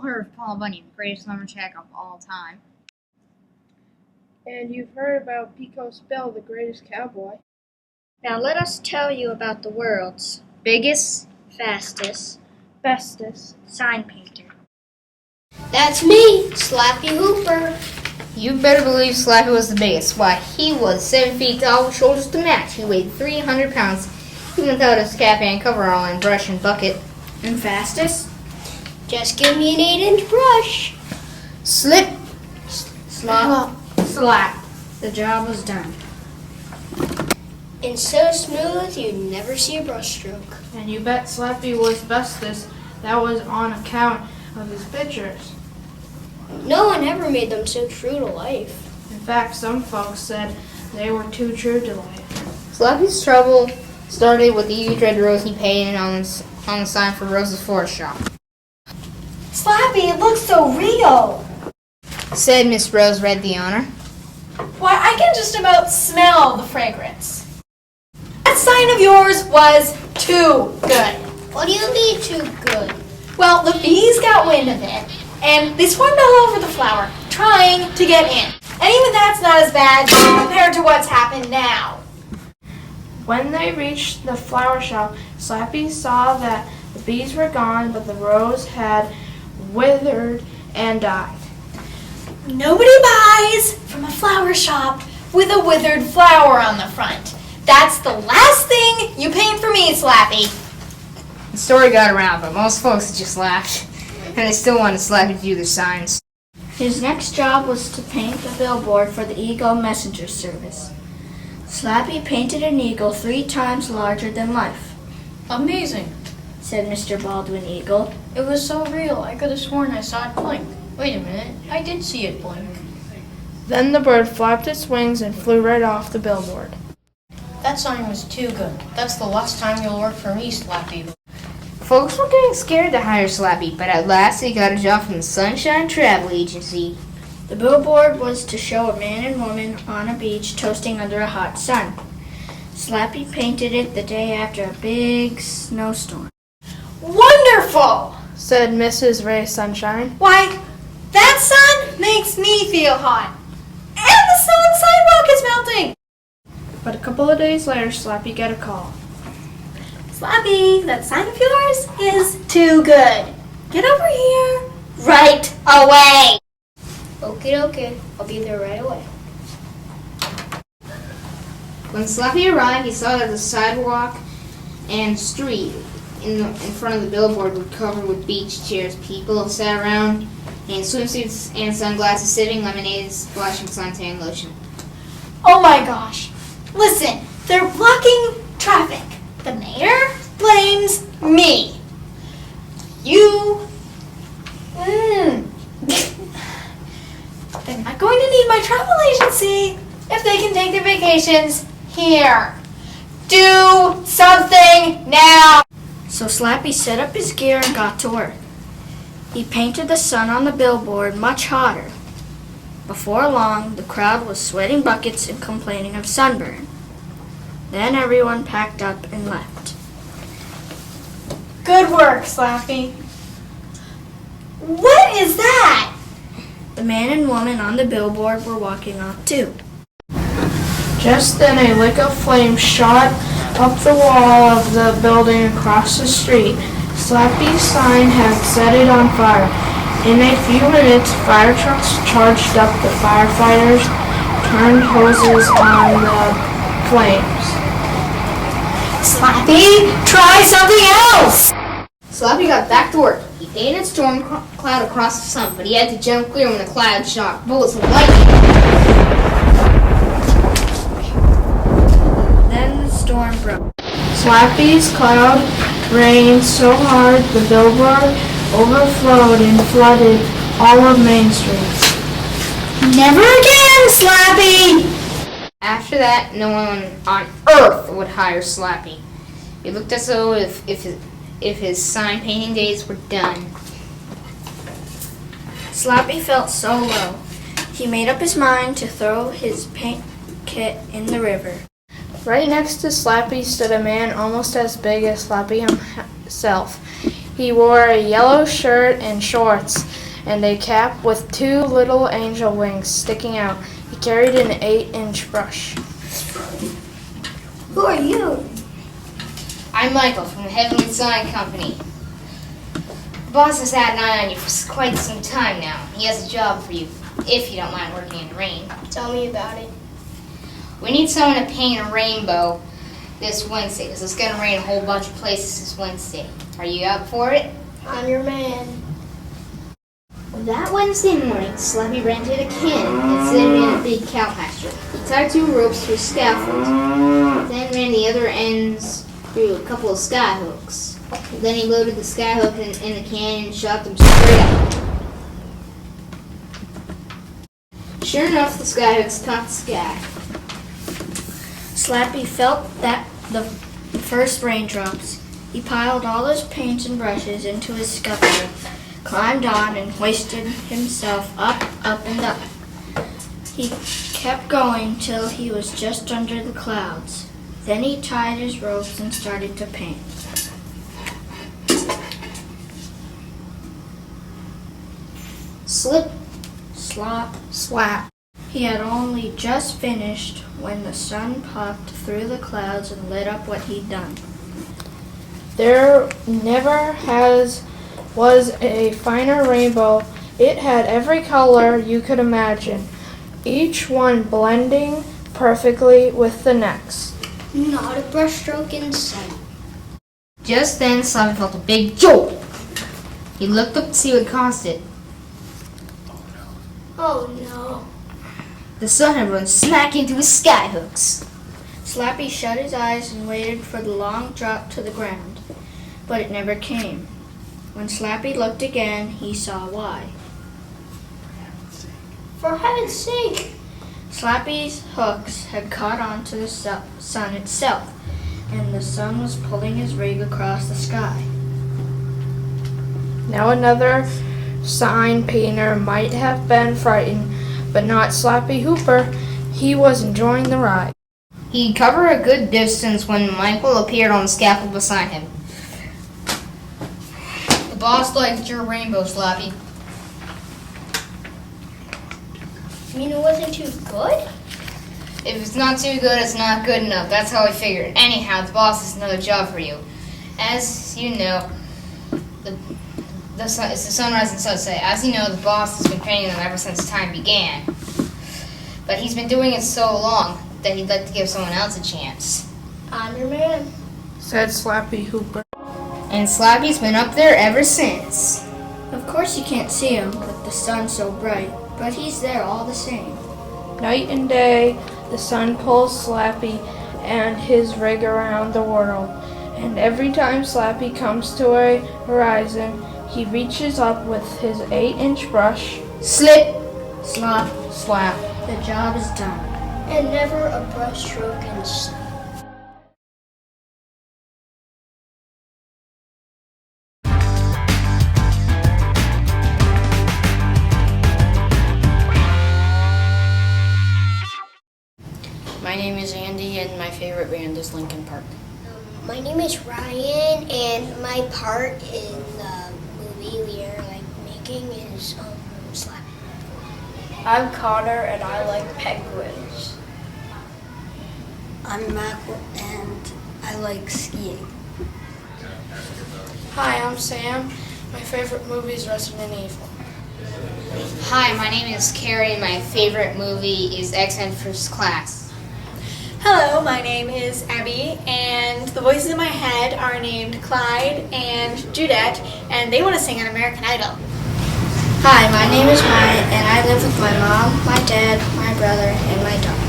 heard of Paul Bunyan, the greatest lumberjack of all time. And you've heard about Pecos Bill, the greatest cowboy. Now let us tell you about the world's Biggest, fastest Bestest. sign painter. That's me, Slappy Hooper. you better believe Slappy was the biggest. Why, he was 7 feet tall with shoulders to match. He weighed 300 pounds, even without his cap and coverall and brush and bucket. And fastest? Just give me an 8-inch brush. Slip, Slap. slap. The job was done. And so smooth you'd never see a brush stroke. And you bet Slappy was bestest. That was on account of his pictures. No one ever made them so true to life. In fact, some folks said they were too true to life. Slappy's trouble started with the huge red rose he painted on the sign for Rose's florist shop. Slappy, it looks so real. Said Miss Rose, Red the owner. Why, I can just about smell the fragrance. That sign of yours was too good. What do you mean too good? Well, the bees got wind of it, and they swarmed all over the flower, trying to get in. And even that's not as bad compared to what's happened now. When they reached the flower shop, Slappy saw that the bees were gone, but the rose had withered and died. Nobody buys from a flower shop with a withered flower on the front. That's the last thing you paint for me, Slappy. The story got around, but most folks just laughed, and they still wanted Slappy to do their signs. His next job was to paint the billboard for the Eagle Messenger Service. Slappy painted an eagle 3 times larger than life, Amazing. said Mr. Baldwin Eagle. It was so real, I could have sworn I saw it blink. Wait a minute, I did see it blink. Then the bird flapped its wings and flew right off the billboard. That sign was too good. That's the last time you'll work for me, Slappy. Folks were getting scared to hire Slappy, but at last he got a job from the Sunshine Travel Agency. The billboard was to show a man and woman on a beach toasting under a hot sun. Slappy painted it the day after a big snowstorm. Wonderful! Said Mrs. Ray Sunshine. Why, that sun makes me feel hot. And the sun sidewalk is melting. But a couple of days later, Slappy got a call. Slappy, that sign of yours is too good. Get over here right away. Okay, I'll be there right away. When Slappy arrived, he saw that the sidewalk and street in front of the billboard were covered with beach chairs. People sat around in swimsuits and sunglasses, sipping lemonade, splashing suntan lotion. Oh my gosh. Listen, they're blocking traffic. The mayor blames me. You... They're not going to need my travel agency if they can take their vacations here. Do something now. So Slappy set up his gear and got to work. He painted the sun on the billboard much hotter. Before long, the crowd was sweating buckets and complaining of sunburn. Then everyone packed up and left. Good work, Slappy. What is that? The man and woman on the billboard were walking off too. Just then a lick of flame shot up the wall of the building across the street. Slappy's sign had set it on fire. In a few minutes, fire trucks charged up. The firefighters turned hoses on the flames. Slappy, try something else. Slappy got back to work. He painted a storm cloud across the sun, but he had to jump clear when the cloud shot bullets of lightning. Then the storm broke. Slappy's cloud rained so hard the billboard overflowed and flooded all of Main Street. Never again, Slappy. After that, no one on earth would hire Slappy. It looked as though if his sign painting days were done. Slappy felt so low. He made up his mind to throw his paint kit in the river. Right next to Slappy stood a man almost as big as Slappy himself. He wore a yellow shirt and shorts, and a cap with 2 little angel wings sticking out. He carried an 8-inch brush. Who are you? I'm Michael from the Heavenly Sign Company. The boss has had an eye on you for quite some time now. He has a job for you, if you don't mind working in the rain. Tell me about it. We need someone to paint a rainbow this Wednesday, because it's going to rain a whole bunch of places this Wednesday. Are you up for it? I'm your man. That Wednesday morning, Slappy rented a cannon and set it in a big cow pasture. He tied 2 ropes to a scaffold, then ran the other ends through a couple of sky hooks. Then he loaded the sky hook in the cannon and shot them straight up. Sure enough, the sky hooks caught the sky. Slappy felt that the first raindrops. He piled all his paints and brushes into his scupper, climbed on, and hoisted himself up, and up. He kept going till he was just under the clouds. Then he tied his ropes and started to paint. Slip, Slop. Slap. He had only just finished when the sun popped through the clouds and lit up what he'd done. There never was a finer rainbow. It had every color you could imagine, each one blending perfectly with the next. Not a brushstroke in sight. Just then, Slappy felt a big jolt. He looked up to see what caused it. Oh no. The sun had run smack into his sky hooks. Slappy shut his eyes and waited for the long drop to the ground, but it never came. When Slappy looked again, he saw why. For heaven's sake. Slappy's hooks had caught onto the sun itself, and the sun was pulling his rig across the sky. Now another sign painter might have been frightened, but not Slappy Hooper. He was enjoying the ride. He'd covered a good distance when Michael appeared on the scaffold beside him. The boss liked your rainbow, Slappy. You mean it wasn't too good? If it's not too good, it's not good enough. That's how we figured. Anyhow, the boss has another job for you. As you know, it's the sunrise and sunset. As you know, the boss has been painting them ever since time began. But he's been doing it so long that he'd like to give someone else a chance. I'm your man. Said Slappy Hooper. And Slappy's been up there ever since. Of course you can't see him with the sun so bright, but he's there all the same. Night and day, the sun pulls Slappy and his rig around the world. And every time Slappy comes to a horizon, he reaches up with his 8-inch brush. Slip, Slop. slap. The job is done. And never a brushstroke in sight. My name is Andy, and my favorite band is Linkin Park. My name is Ryan, and my part in the movie we are making is Slappy. I'm Connor, and I like penguins. I'm Mac, and I like skiing. Hi, I'm Sam. My favorite movie is Resident Evil. Hi, my name is Carrie, and my favorite movie is X-Men First Class. Hello, my name is Abby, and the voices in my head are named Clyde and Judette, and they want to sing on American Idol. Hi, my name is Maya, and I live with my mom, my dad, my brother, and my dog.